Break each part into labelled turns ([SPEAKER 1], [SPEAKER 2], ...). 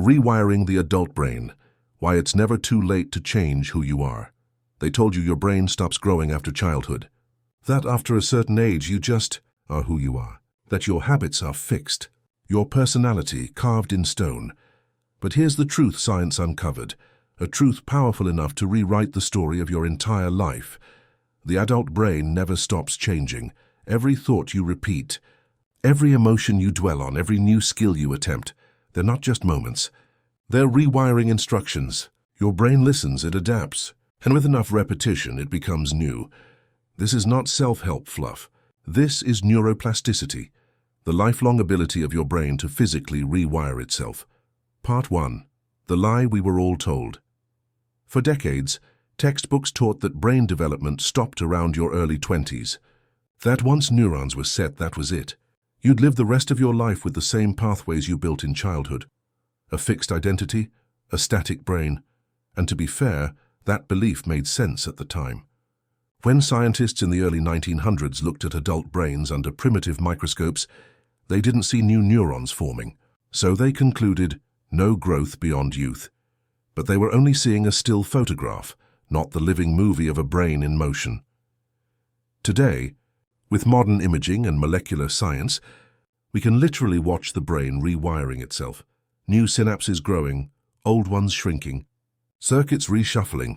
[SPEAKER 1] Rewiring the Adult Brain, Why It's Never Too Late to Change Who You Are. They told you your brain stops growing after childhood, that after a certain age you just are who you are, that your habits are fixed, your personality carved in stone. But here's the truth science uncovered, a truth powerful enough to rewrite the story of your entire life. The adult brain never stops changing. Every thought you repeat, every emotion you dwell on, every new skill you attempt, they're not just moments. They're rewiring instructions. Your brain listens, it adapts, and with enough repetition, it becomes new. This is not self-help fluff. This is neuroplasticity, the lifelong ability of your brain to physically rewire itself. Part 1. The Lie We Were All Told. For decades, textbooks taught that brain development stopped around your early 20s. That once neurons were set, that was it. You'd live the rest of your life with the same pathways you built in childhood. A fixed identity, a static brain. And to be fair, that belief made sense at the time. When scientists in the early 1900s looked at adult brains under primitive microscopes, they didn't see new neurons forming. So they concluded, no growth beyond youth. But they were only seeing a still photograph, not the living movie of a brain in motion. Today, with modern imaging and molecular science, we can literally watch the brain rewiring itself. New synapses growing, old ones shrinking, circuits reshuffling,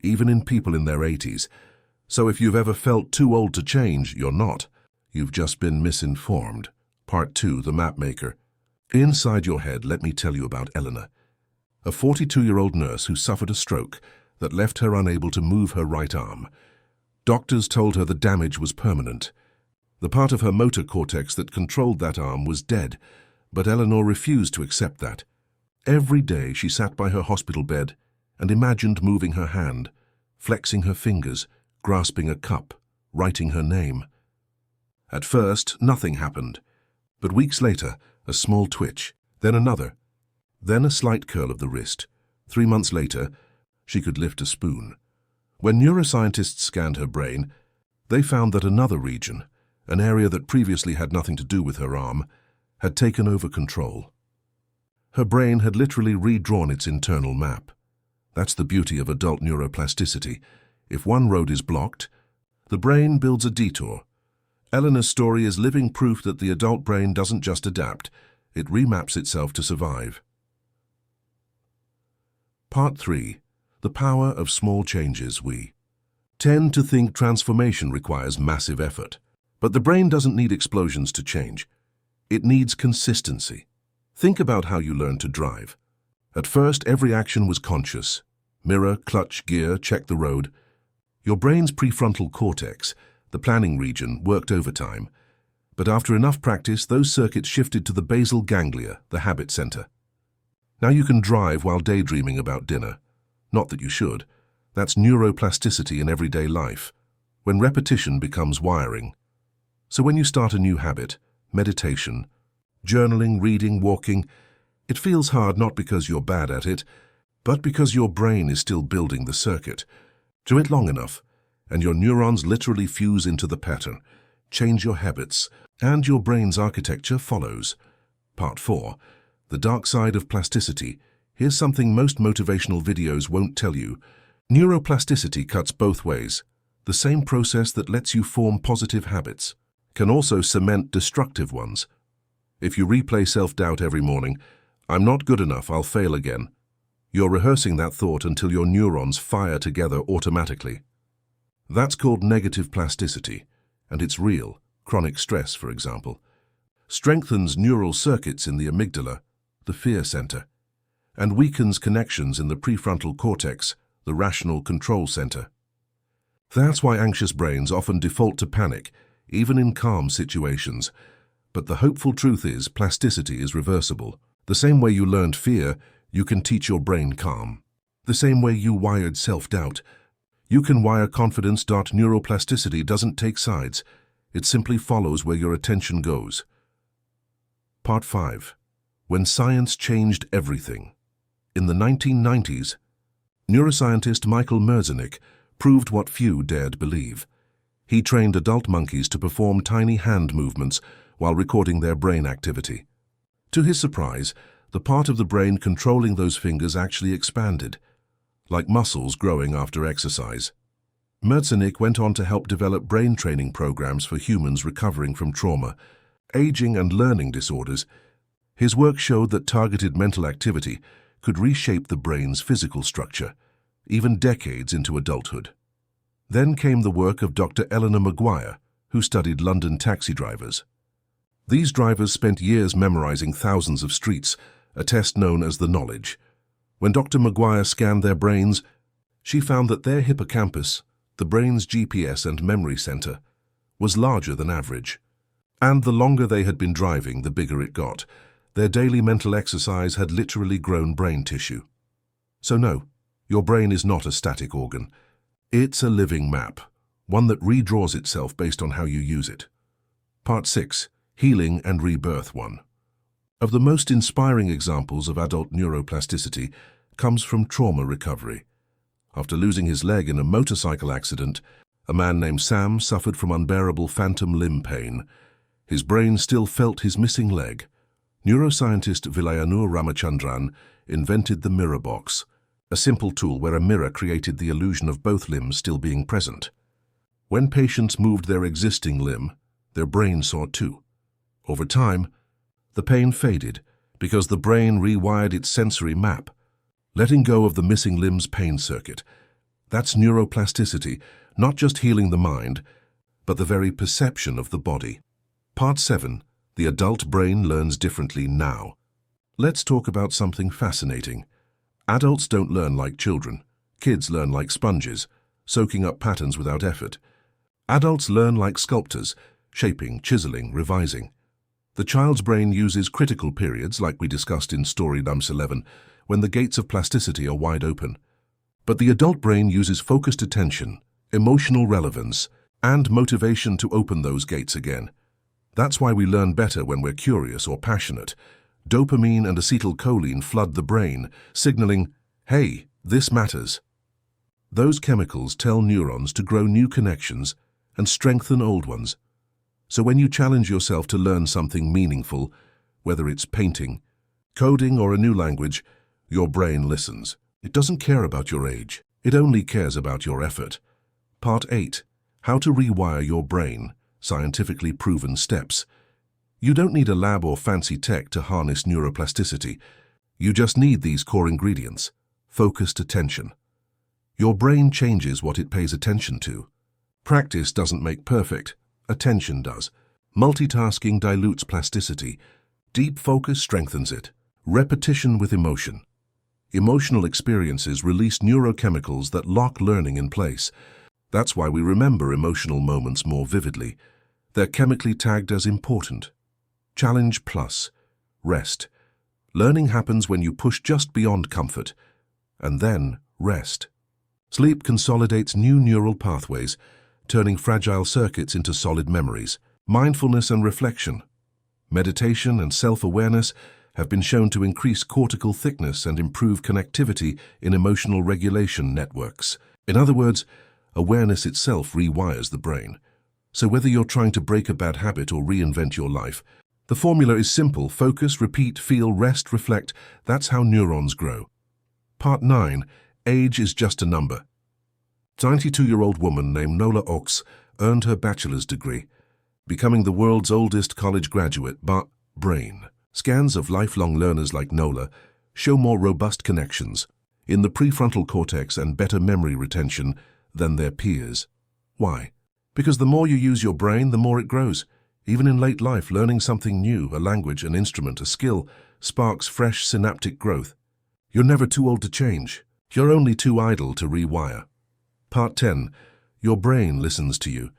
[SPEAKER 1] even in people in their 80s. So if you've ever felt too old to change, you're not. You've just been misinformed. Part 2, The Mapmaker. Inside your head, let me tell you about Eleanor, a 42-year-old nurse who suffered a stroke that left her unable to move her right arm. Doctors told her the damage was permanent. The part of her motor cortex that controlled that arm was dead, but Eleanor refused to accept that. Every day she sat by her hospital bed and imagined moving her hand, flexing her fingers, grasping a cup, writing her name. At first, nothing happened, but weeks later, a small twitch, then another, then a slight curl of the wrist. 3 months later, she could lift a spoon. When neuroscientists scanned her brain, they found that another region, an area that previously had nothing to do with her arm, had taken over control. Her brain had literally redrawn its internal map. That's the beauty of adult neuroplasticity. If one road is blocked, the brain builds a detour. Eleanor's story is living proof that the adult brain doesn't just adapt, it remaps itself to survive. Part 3. The Power of Small Changes. We tend to think transformation requires massive effort, but the brain doesn't need explosions to change. It needs consistency. Think about how you learned to drive. At first, every action was conscious. Mirror, clutch, gear, check the road. Your brain's prefrontal cortex, the planning region, worked overtime. But after enough practice, those circuits shifted to the basal ganglia, the habit center. Now you can drive while daydreaming about dinner. Not that you should. That's neuroplasticity in everyday life, when repetition becomes wiring. So when you start a new habit, meditation, journaling, reading, walking, it feels hard not because you're bad at it, but because your brain is still building the circuit. Do it long enough, and your neurons literally fuse into the pattern. Change your habits, and your brain's architecture follows. Part 4. The Dark Side of Plasticity. Here's something most motivational videos won't tell you. Neuroplasticity cuts both ways. The same process that lets you form positive habits can also cement destructive ones. If you replay self-doubt every morning, I'm not good enough, I'll fail again, you're rehearsing that thought until your neurons fire together automatically. That's called negative plasticity, and it's real. Chronic stress, for example, strengthens neural circuits in the amygdala, the fear center, and weakens connections in the prefrontal cortex, the rational control center. That's why anxious brains often default to panic, even in calm situations. But the hopeful truth is plasticity is reversible. The same way you learned fear, you can teach your brain calm. The same way you wired self-doubt, you can wire confidence. Neuroplasticity doesn't take sides. It simply follows where your attention goes. Part 5. When Science Changed Everything. In the 1990s, neuroscientist Michael Merzenich proved what few dared believe. He trained adult monkeys to perform tiny hand movements while recording their brain activity. To his surprise, the part of the brain controlling those fingers actually expanded, like muscles growing after exercise. Merzenich went on to help develop brain training programs for humans recovering from trauma, aging and learning disorders. His work showed that targeted mental activity could reshape the brain's physical structure, even decades into adulthood. Then came the work of Dr. Eleanor Maguire, who studied London taxi drivers. These drivers spent years memorizing thousands of streets, a test known as the knowledge. When Dr. Maguire scanned their brains, she found that their hippocampus, the brain's GPS and memory center, was larger than average. And the longer they had been driving, the bigger it got. Their daily mental exercise had literally grown brain tissue. So no, your brain is not a static organ. It's a living map, one that redraws itself based on how you use it. Part 6. Healing and Rebirth 1. Of the most inspiring examples of adult neuroplasticity comes from trauma recovery. After losing his leg in a motorcycle accident, a man named Sam suffered from unbearable phantom limb pain. His brain still felt his missing leg. Neuroscientist Vilayanur Ramachandran invented the mirror box, a simple tool where a mirror created the illusion of both limbs still being present. When patients moved their existing limb, their brain saw too. Over time, the pain faded because the brain rewired its sensory map, letting go of the missing limb's pain circuit. That's neuroplasticity, not just healing the mind, but the very perception of the body. Part 7. The adult brain learns differently now. Let's talk about something fascinating. Adults don't learn like children. Kids learn like sponges, soaking up patterns without effort. Adults learn like sculptors, shaping, chiseling, revising. The child's brain uses critical periods, like we discussed in story number 11, when the gates of plasticity are wide open. But the adult brain uses focused attention, emotional relevance, and motivation to open those gates again. That's why we learn better when we're curious or passionate. Dopamine and acetylcholine flood the brain, signaling, hey, this matters. Those chemicals tell neurons to grow new connections and strengthen old ones. So when you challenge yourself to learn something meaningful, whether it's painting, coding, or a new language, your brain listens. It doesn't care about your age. It only cares about your effort. Part 8. How to rewire your brain. Scientifically proven steps. You don't need a lab or fancy tech to harness neuroplasticity. You just need these core ingredients. Focused attention. Your brain changes what it pays attention to. Practice doesn't make perfect. Attention does. Multitasking dilutes plasticity. Deep focus strengthens it. Repetition with emotion. Emotional experiences release neurochemicals that lock learning in place. That's why we remember emotional moments more vividly. They're chemically tagged as important. Challenge plus. Rest. Learning happens when you push just beyond comfort. And then, rest. Sleep consolidates new neural pathways, turning fragile circuits into solid memories. Mindfulness and reflection. Meditation and self-awareness have been shown to increase cortical thickness and improve connectivity in emotional regulation networks. In other words, awareness itself rewires the brain. So whether you're trying to break a bad habit or reinvent your life, the formula is simple: focus, repeat, feel, rest, reflect. That's how neurons grow. Part 9. Age is just a number. 92-year-old woman named Nola Ox earned her bachelor's degree, becoming the world's oldest college graduate. But brain. Scans of lifelong learners like Nola show more robust connections in the prefrontal cortex and better memory retention than their peers. Why? Because the more you use your brain, the more it grows. Even in late life, learning something new, a language, an instrument, a skill, sparks fresh synaptic growth. You're never too old to change. You're only too idle to rewire. Part 10. Your brain listens to you.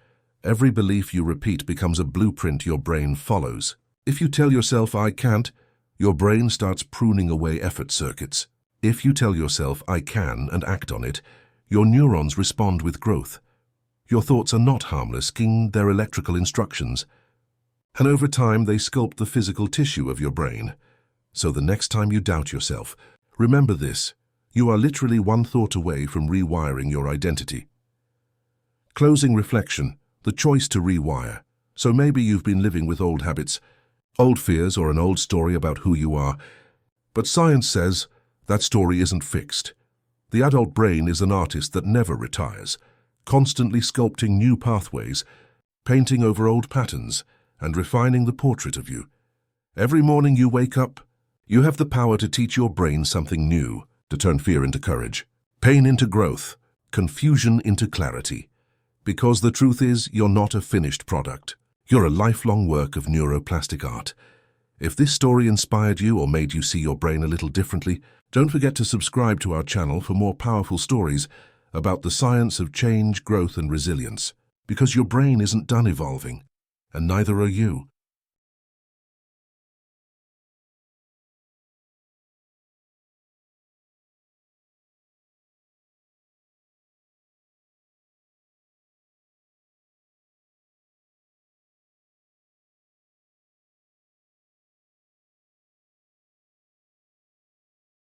[SPEAKER 1] Every belief you repeat becomes a blueprint your brain follows. If you tell yourself, I can't, your brain starts pruning away effort circuits. If you tell yourself, I can, and act on it, your neurons respond with growth. Your thoughts are not harmless, they're electrical instructions. And over time, they sculpt the physical tissue of your brain. So the next time you doubt yourself, remember this: you are literally one thought away from rewiring your identity. Closing reflection, the choice to rewire. So maybe you've been living with old habits, old fears, or an old story about who you are. But science says that story isn't fixed. The adult brain is an artist that never retires, constantly sculpting new pathways, painting over old patterns, and refining the portrait of you. Every morning you wake up, you have the power to teach your brain something new, to turn fear into courage, pain into growth, confusion into clarity. Because the truth is, you're not a finished product. You're a lifelong work of neuroplastic art. If this story inspired you or made you see your brain a little differently, don't forget to subscribe to our channel for more powerful stories about the science of change, growth, and resilience. Because your brain isn't done evolving, and neither are you.